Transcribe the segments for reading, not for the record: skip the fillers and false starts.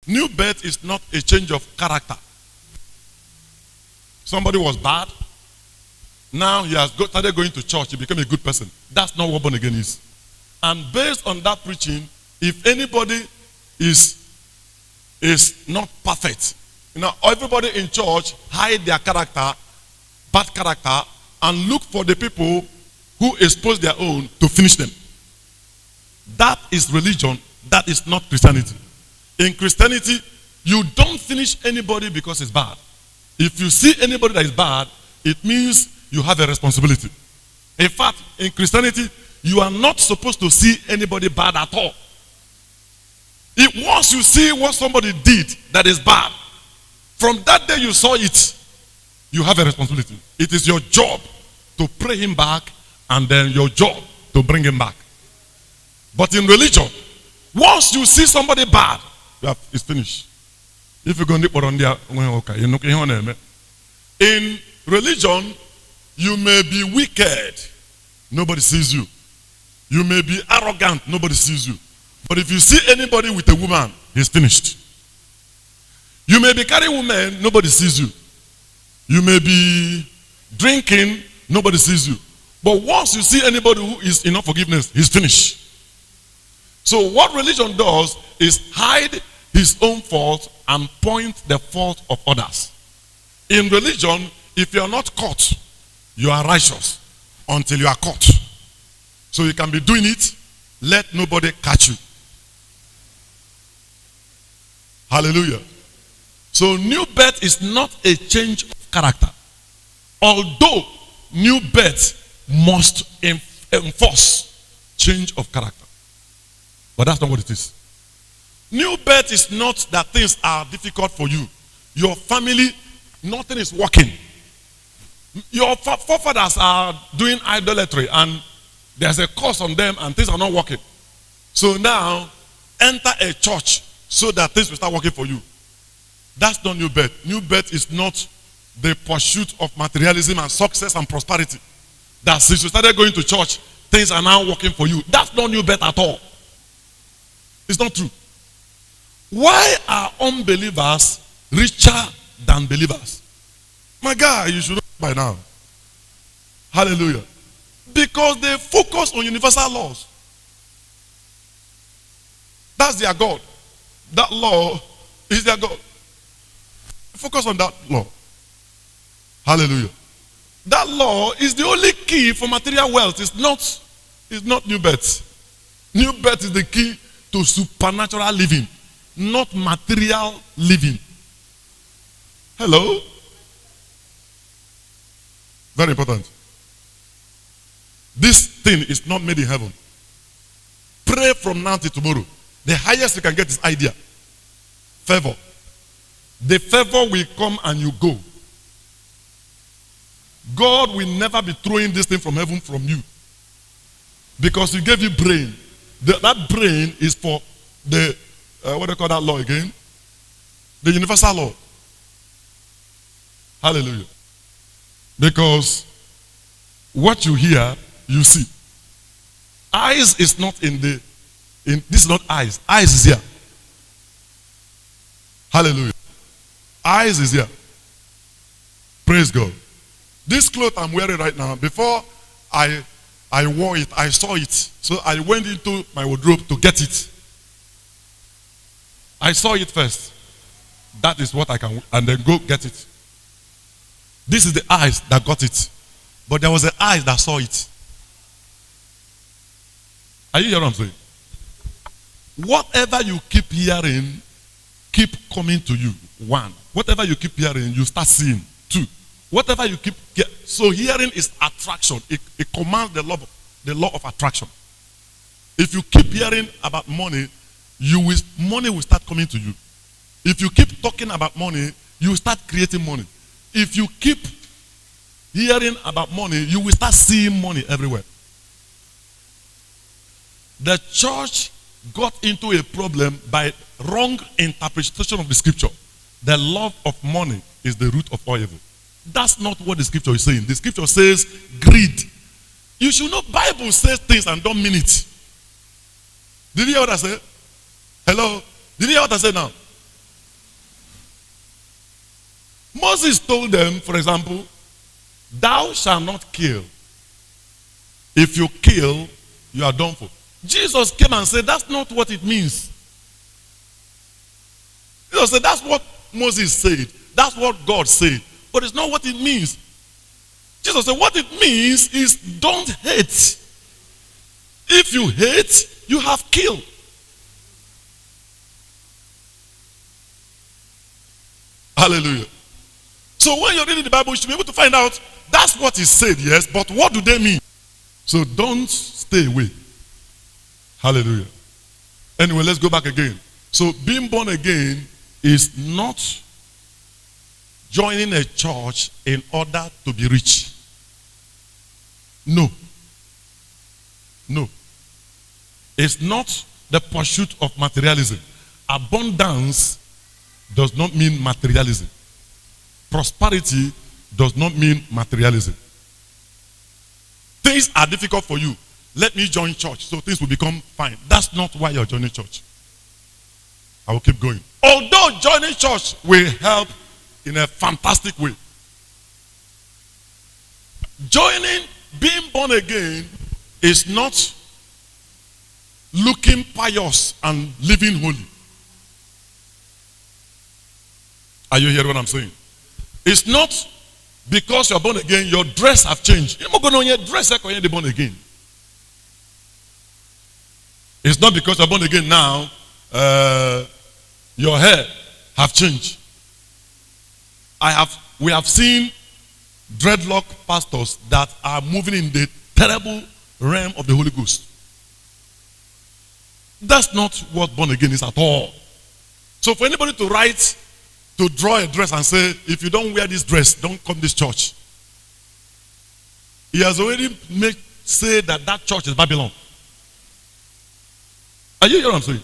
New birth is not a change of character. Somebody was bad. Now he has started going to church. He became a good person. That's not what born again is. And based on that preaching, if anybody is not perfect, everybody in church hide their character, bad character, and look for the people who expose their own to finish them. That is religion. That is not Christianity. In Christianity, you don't finish anybody because it's bad. If you see anybody that is bad, it means you have a responsibility. In fact, in Christianity, you are not supposed to see anybody bad at all. If once you see what somebody did that is bad, from that day you saw it, you have a responsibility. It is your job to pray him back, and then your job to bring him back. But in religion, once you see somebody bad, it's finished. If you're going to put on there, okay. In religion, you may be wicked, nobody sees you. You may be arrogant, nobody sees you. But if you see anybody with a woman, he's finished. You may be carrying women, nobody sees you. You may be drinking, nobody sees you. But once you see anybody who is in unforgiveness, he's finished. So what religion does is hide his own fault and point the fault of others. In religion, if you are not caught, you are righteous until you are caught. So you can be doing it, let nobody catch you. Hallelujah. So new birth is not a change of character. Although new birth must enforce change of character. But that's not what it is. New birth is not that things are difficult for you. Your family, nothing is working. Your forefathers are doing idolatry and there's a curse on them and things are not working. So now, enter a church so that things will start working for you. That's not new birth. New birth is not the pursuit of materialism and success and prosperity. That since you started going to church, things are now working for you. That's not new birth at all. It's not true. Why are unbelievers richer than believers? My guy, you should know by now. Hallelujah. Because they focus on universal laws. That's their God. That law is their God. Focus on that law. Hallelujah. That law is the only key for material wealth. It's not new birth. New birth is the key to supernatural living, not material living. Hello? Very important. This thing is not made in heaven. Pray from now till tomorrow. The highest you can get is idea. Favor. The favor will come and you go. God will never be throwing this thing from heaven from you. Because he gave you brain. That brain is for the, what do you call that law again? The universal law. Hallelujah. Because what you hear, you see. Eyes is not this is not eyes. Eyes is here. Hallelujah. Eyes is here. Praise God. This cloth I'm wearing right now, before I wore it, I saw it. So I went into my wardrobe to get it. I saw it first. That is what I can, and then go get it. This is the eyes that got it. But there was the eyes that saw it. Are you hearing what I'm saying? Whatever you keep hearing, keep coming to you. One. Whatever you keep hearing, you start seeing. Two. Whatever you keep, so hearing is attraction. It commands the law of attraction. If you keep hearing about money, money will start coming to you. If you keep talking about money, you will start creating money. If you keep hearing about money, you will start seeing money everywhere. The church got into a problem by wrong interpretation of the scripture. The love of money is the root of all evil. That's not what the scripture is saying. The scripture says greed. You should know Bible says things and don't mean it. Did you hear what I said? Hello? Did you hear what I said now? Moses told them, for example, thou shalt not kill. If you kill, you are done for. Jesus came and said, that's not what it means. Jesus said, that's what Moses said. That's what God said. But it's not what it means. Jesus said, what it means is don't hate. If you hate, you have killed. Hallelujah. So when you're reading the Bible, you should be able to find out that's what he said, yes, but what do they mean? So don't stay away. Hallelujah. Anyway, let's go back again. So being born again is not joining a church in order to be rich. No. No. It's not the pursuit of materialism. Abundance does not mean materialism. Prosperity does not mean materialism. Things are difficult for you. Let me join church so things will become fine. That's not why you're joining church. I will keep going. Although joining church will help in a fantastic way. Joining, being born again, is not looking pious and living holy. Are you hearing what I'm saying? It's not because you're born again, your dress have changed. You're not going to dress like you're born again. It's not because you're born again now, your hair have changed. We have seen dreadlock pastors that are moving in the terrible realm of the Holy Ghost. That's not what born again is at all. So for anybody to draw a dress and say, if you don't wear this dress, don't come to this church. He has already said that church is Babylon. Are you hearing what I'm saying?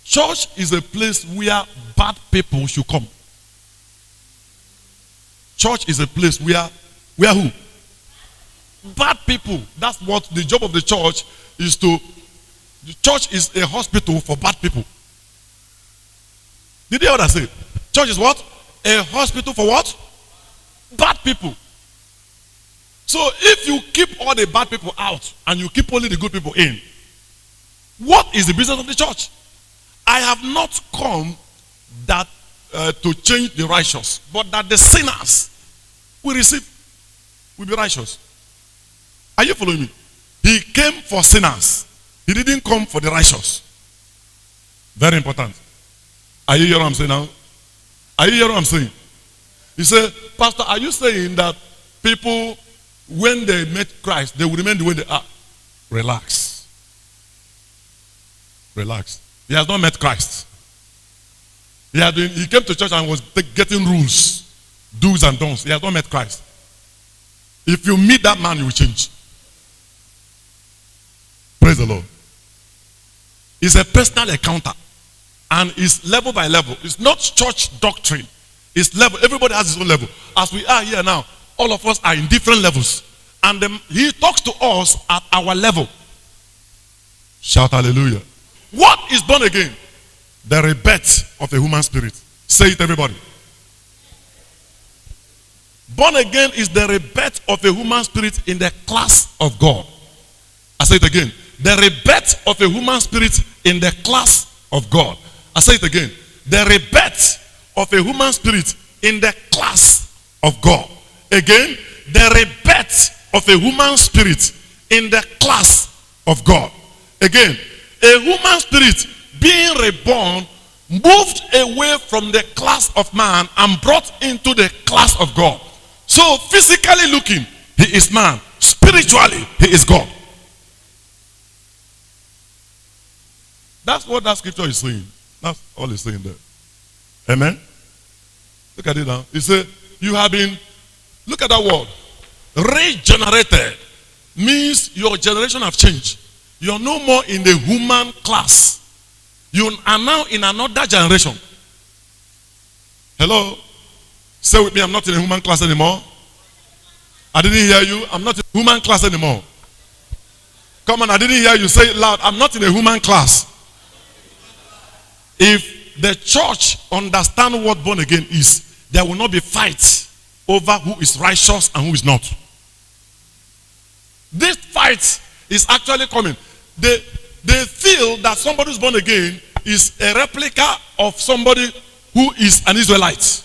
Church is a place where bad people should come. Church is a place where who? Bad people. That's what the job of the church is to. The church is a hospital for bad people. Did you hear what I said? Church is what? A hospital for what? Bad people. So if you keep all the bad people out and you keep only the good people in, what is the business of the church? I have not come that to change the righteous, but that the sinners will be righteous. Are you following me? He came for sinners. He didn't come for the righteous. Very important. Are you hearing what I'm saying now? Are you hearing what I'm saying? He said, Pastor, are you saying that people, when they met Christ, they will remain the way they are? Relax. Relax. He has not met Christ. He came to church and was getting rules, do's and don'ts. He has not met Christ. If you meet that man, you will change. Praise the Lord. It's a personal encounter. And it's level by level. It's not church doctrine. It's level. Everybody has his own level. As we are here now, all of us are in different levels. And he talks to us at our level. Shout hallelujah. What is born again? The rebirth of a human spirit. Say it, everybody. Born again is the rebirth of a human spirit in the class of God. I say it again. The rebirth of a human spirit in the class of God. I say it again. The rebirth of a human spirit in the class of God. Again, the rebirth of a human spirit in the class of God. Again, a human spirit being reborn moved away from the class of man and brought into the class of God. So physically looking, he is man. Spiritually, he is God. That's what that scripture is saying. That's all it's saying there. Amen? Look at it now. He said, you have been, look at that word. Regenerated means your generation have changed. You're no more in the human class. You are now in another generation. Hello? Say with me, I'm not in a human class anymore. I didn't hear you. I'm not in a human class anymore. Come on, I didn't hear you. Say it loud. I'm not in a human class. If the church understand what born again is, there will not be fights over who is righteous and who is not. This fight is actually coming. They feel that somebody who's born again is a replica of somebody who is an Israelite.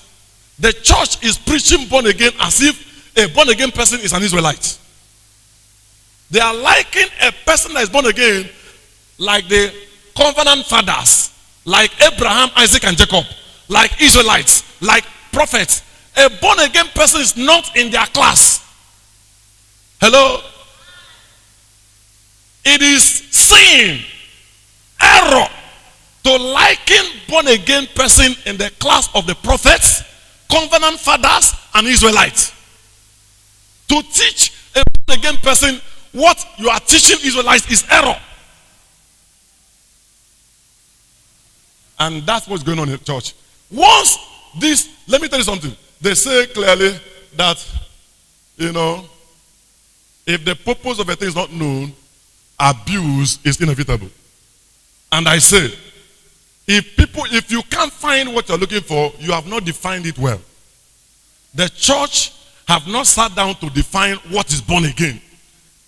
The church is preaching born again as if a born again person is an Israelite. They are liking a person that is born again like the covenant fathers, like Abraham, Isaac, and Jacob, like Israelites, like prophets. A born again person is not in their class. Hello? It is sin, error, to liken born again person in the class of the prophets, covenant fathers, and Israelites. To teach a born again person what you are teaching Israelites is error. And that's what's going on in the church. Once this, let me tell you something. They say clearly that, if the purpose of a thing is not known, abuse is inevitable. And I say, if you can't find what you're looking for, you have not defined it well. The church have not sat down to define what is born again.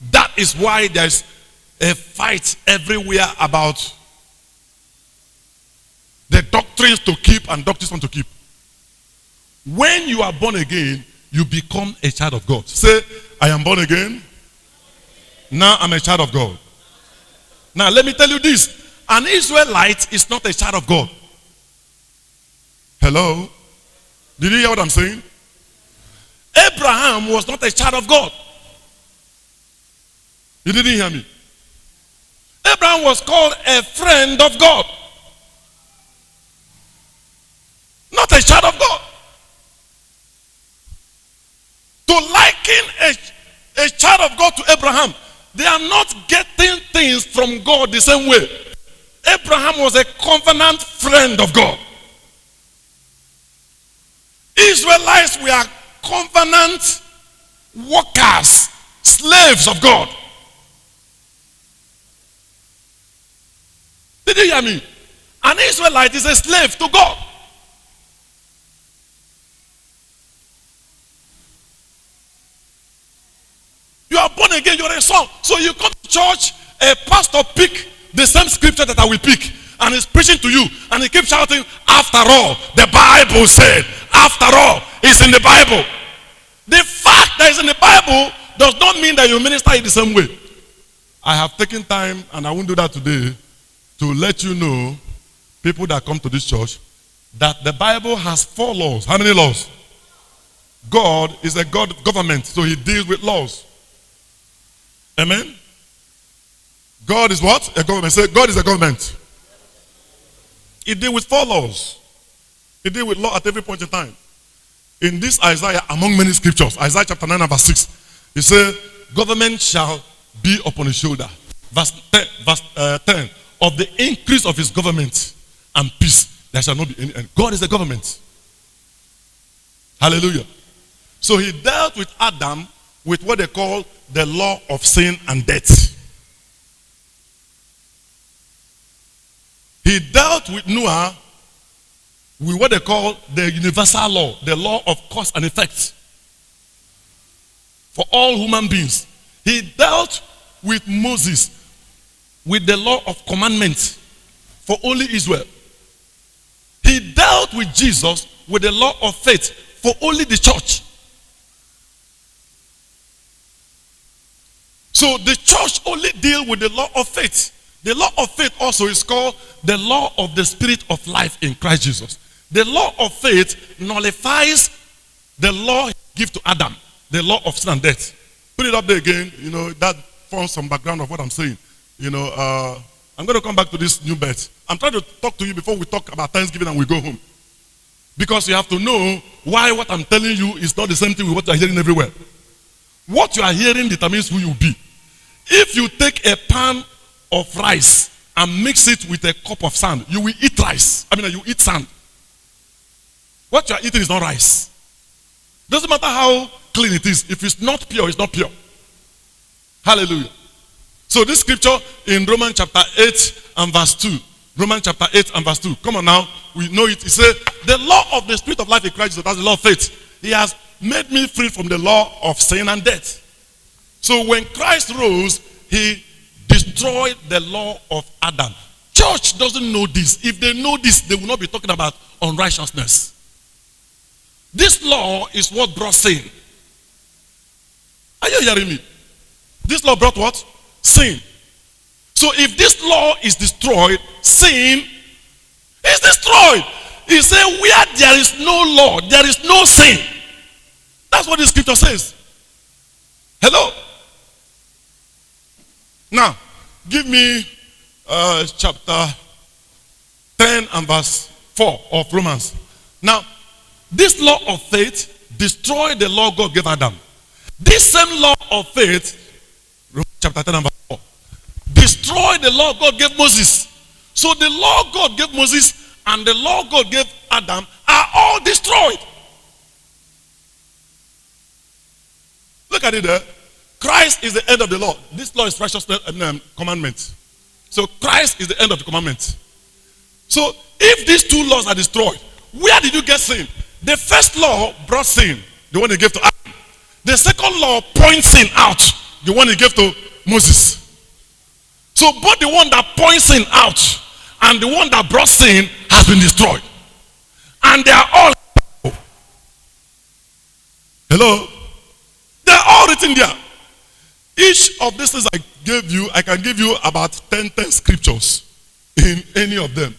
That is why there's a fight everywhere about the doctrines to keep and doctrines not to keep. When you are born again, you become a child of God. Say, I am born again. Now I'm a child of God. Now let me tell you this. An Israelite is not a child of God. Hello? Did you hear what I'm saying? Abraham was not a child of God. You didn't hear me. Abraham was called a friend of God. Not a child of God. To liken a child of God to Abraham, they are not getting things from God the same way. Abraham was a covenant friend of God. Israelites were covenant workers, slaves of God. Did you hear me? An Israelite is a slave to God. You are born again, you are a son. So you come to church, a pastor pick the same scripture that I will pick, and he's preaching to you, and he keeps shouting, after all, the Bible said, after all, it's in the Bible. The fact that it's in the Bible does not mean that you minister it the same way. I have taken time, and I won't do that today, to let you know, people that come to this church, that the Bible has 4 laws. How many laws? God is a government, so he deals with laws. Amen? God is what? A government. Say, God is a government. He deals with 4 laws. He deals with law at every point in time. In this Isaiah, among many scriptures, Isaiah chapter 9 and verse 6, he said, government shall be upon his shoulder. Verse 10, of the increase of his government and peace, there shall not be any end. God is the government. Hallelujah. So he dealt with Adam with what they call the law of sin and death. He dealt with Noah with what they call the universal law, the law of cause and effect for all human beings. He dealt with Moses with the law of commandments for only Israel. He dealt with Jesus with the law of faith for only the church. So the church only deals with the law of faith. The law of faith also is called the law of the spirit of life in Christ Jesus. The law of faith nullifies the law he gave to Adam, the law of sin and death. Put it up there again, that forms some background of what I'm saying. I'm going to come back to this new birth. I'm trying to talk to you before we talk about Thanksgiving and we go home. Because you have to know why what I'm telling you is not the same thing with what you are hearing everywhere. What you are hearing determines who you will be. If you take a pan of rice and mix it with a cup of sand, you will eat rice. You eat sand. What you are eating is not rice. Doesn't matter how clean it is. If it's not pure, it's not pure. Hallelujah. So this scripture in Romans chapter 8 and verse 2, Romans chapter 8 and verse 2. Come on now. We know it. It says, the law of the spirit of life in Christ Jesus, that's the law of faith. He has made me free from the law of sin and death. So when Christ rose, he destroyed the law of Adam. Church doesn't know this. If they know this, they will not be talking about unrighteousness. This law is what brought sin. Are you hearing me? This law brought what? Sin. So if this law is destroyed, sin is destroyed. He said, where there is no law, there is no sin. That's what the scripture says. Hello? Now, give me chapter 10 and verse 4 of Romans. Now, this law of faith destroyed the law God gave Adam. This same law of faith, chapter 10 and verse 4, destroyed the law God gave Moses. So the law God gave Moses and the law God gave Adam are all destroyed. Look at it there. Christ is the end of the law. This law is righteousness commandment. So Christ is the end of the commandment. So if these two laws are destroyed, where did you get sin? The first law brought sin, the one he gave to Adam. The second law points sin out, the one he gave to Moses. So both the one that points sin out and the one that brought sin has been destroyed. And they are all, hello? They are all written there. Each of these things I gave you, I can give you about 10 scriptures in any of them.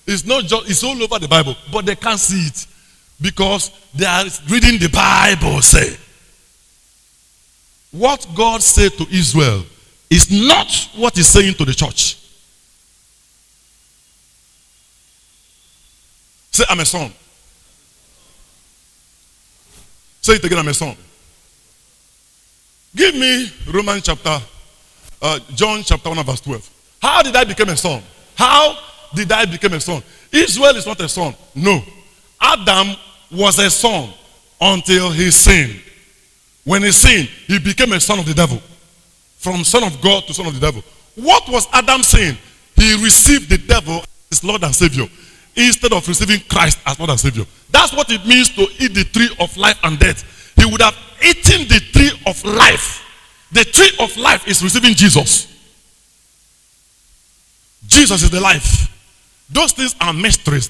It's not just, it's all over the Bible, but they can't see it because they are reading the Bible. Say, what God said to Israel is not what he's saying to the church. Say, I'm a son. Say it again, I'm a son. Give me Romans chapter, John chapter 1 verse 12. How did I become a son? How did I become a son? Israel is not a son. No. Adam was a son until he sinned. When he sinned, he became a son of the devil. From son of God to son of the devil. What was Adam saying? He received the devil as his Lord and Savior instead of receiving Christ as Lord and Savior. That's what it means to eat the tree of life and death. He would have eaten the tree of life. The tree of life is receiving Jesus. Jesus is the life. Those things are mysteries.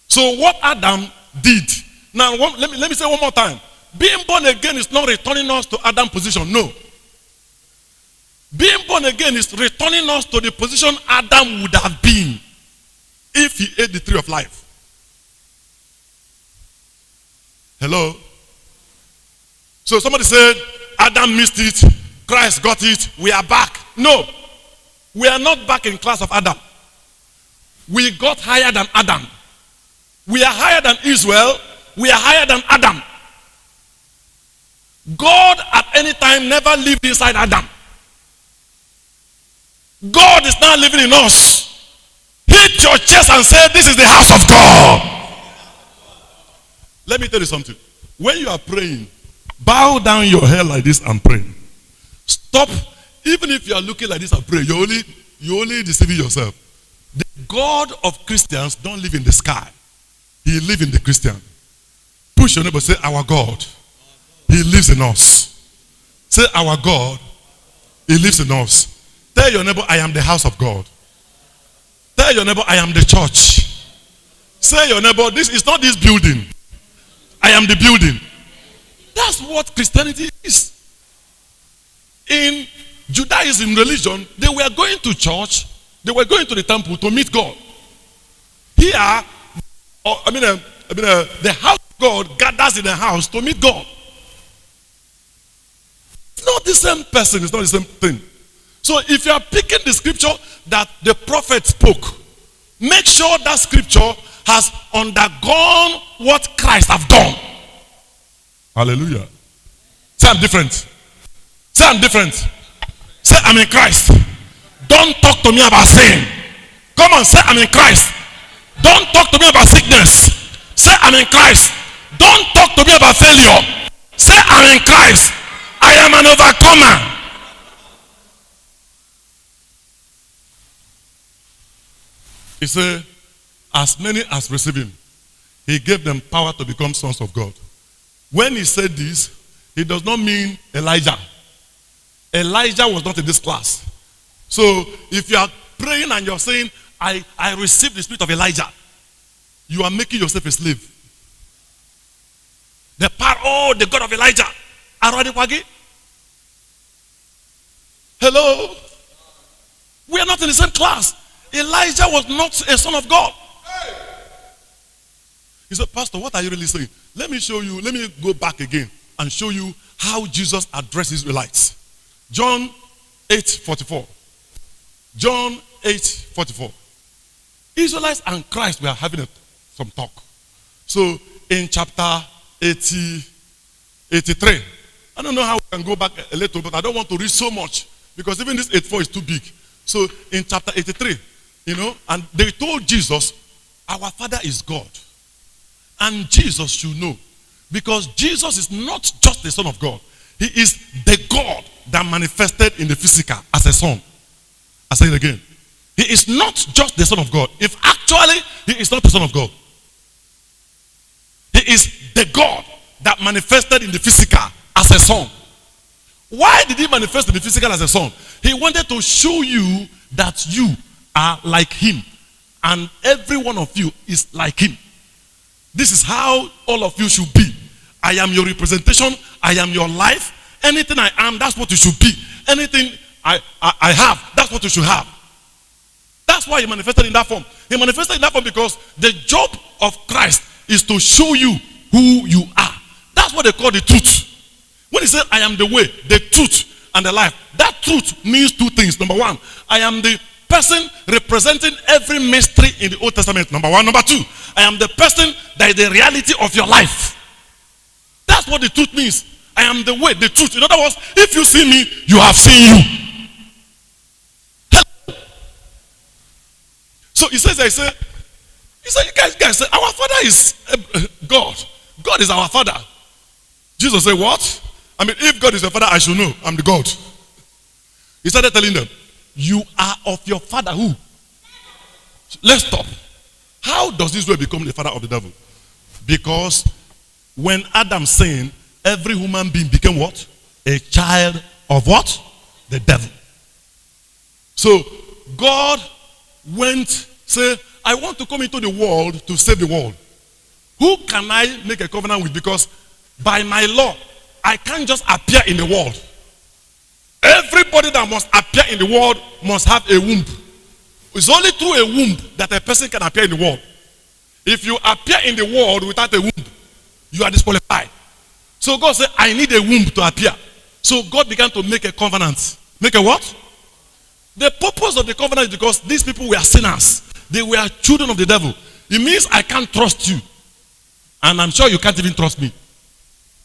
So what Adam did. Now let me say one more time. Being born again is not returning us to Adam's position. No. Being born again is returning us to the position Adam would have been if he ate the tree of life. Hello? So somebody said, Adam missed it, Christ got it, we are back. No. We are not back in class of Adam. We got higher than Adam. We are higher than Israel. We are higher than Adam. God at any time never lived inside Adam. God is now living in us. Hit your chest and say, this is the house of God. Let me tell you something. When you are praying, bow down your head like this and pray. Stop. Even if you are looking like this and pray, you're only deceiving yourself. The God of Christians don't live in the sky. He lives in the Christian. Push your neighbor, say, our God. He lives in us. Say, our God. He lives in us. Tell your neighbor, I am the house of God. Tell your neighbor, I am the church. Say your neighbor, this is not this building. I am the building. That's what Christianity is. In Judaism religion, they were going to church, they were going to the temple to meet God. Here, the house of God gathers in the house to meet God. It's not the same person, it's not the same thing. So if you are picking the scripture that the prophet spoke, make sure that scripture has undergone what Christ have done. Hallelujah. Say I'm different. Say I'm different. Say I'm in Christ. Don't talk to me about sin. Come on, say I'm in Christ. Don't talk to me about sickness. Say I'm in Christ. Don't talk to me about failure. Say I'm in Christ. I am an overcomer. He said, as many as receive him, he gave them power to become sons of God. When he said this, he does not mean Elijah. Elijah was not in this class. So if you are praying and you're saying, I received the spirit of Elijah, you are making yourself a slave. The power, the God of Elijah. Hello? We are not in the same class. Elijah was not a son of God. He said, Pastor, what are you really saying? Let me show you, let me go back again and show you how Jesus addressed Israelites. John 8:44. John 8:44. Israelites and Christ were having some talk. So in chapter 83, I don't know how we can go back a little, but I don't want to read so much because even this 84 is too big. So in chapter 83, and they told Jesus, our Father is God. And Jesus should know, because Jesus is not just the Son of God. He is the God that manifested in the physical as a son. I say it again. He is not just the Son of God. If actually he is not the Son of God. He is the God that manifested in the physical as a son. Why did he manifest in the physical as a son? He wanted to show you that you are like him. And every one of you is like him. This is how all of you should be. I am your representation. I am your life. Anything I am, that's what you should be. Anything I have, that's what you should have. That's why he manifested in that form. He manifested in that form because the job of Christ is to show you who you are. That's what they call the truth. When he said, I am the way, the truth, and the life, that truth means two things. Number one, I am the person representing every mystery in the Old Testament. Number one. Number two, I am the person that is the reality of your life. That's what the truth means. I am the way, the truth. In other words, if you see me, you have seen you. So he says, you guys say, our Father is God. God is our Father. Jesus said, what? I mean, if God is your Father, I should know. I'm the God. He started telling them, you are of your father who? Let's stop. How does Israel become the father of the devil? Because when Adam sinned, every human being became what? A child of what? The devil. So God went, say, I want to come into the world to save the world. Who can I make a covenant with? Because by my law, I can't just appear in the world. Everybody that must appear in the world must have a womb. It's only through a womb that a person can appear in the world. If you appear in the world without a womb, you are disqualified. So God said, I need a womb to appear. So God began to make a covenant. Make a what? The purpose of the covenant is because these people were sinners. They were children of the devil. It means I can't trust you. And I'm sure you can't even trust me.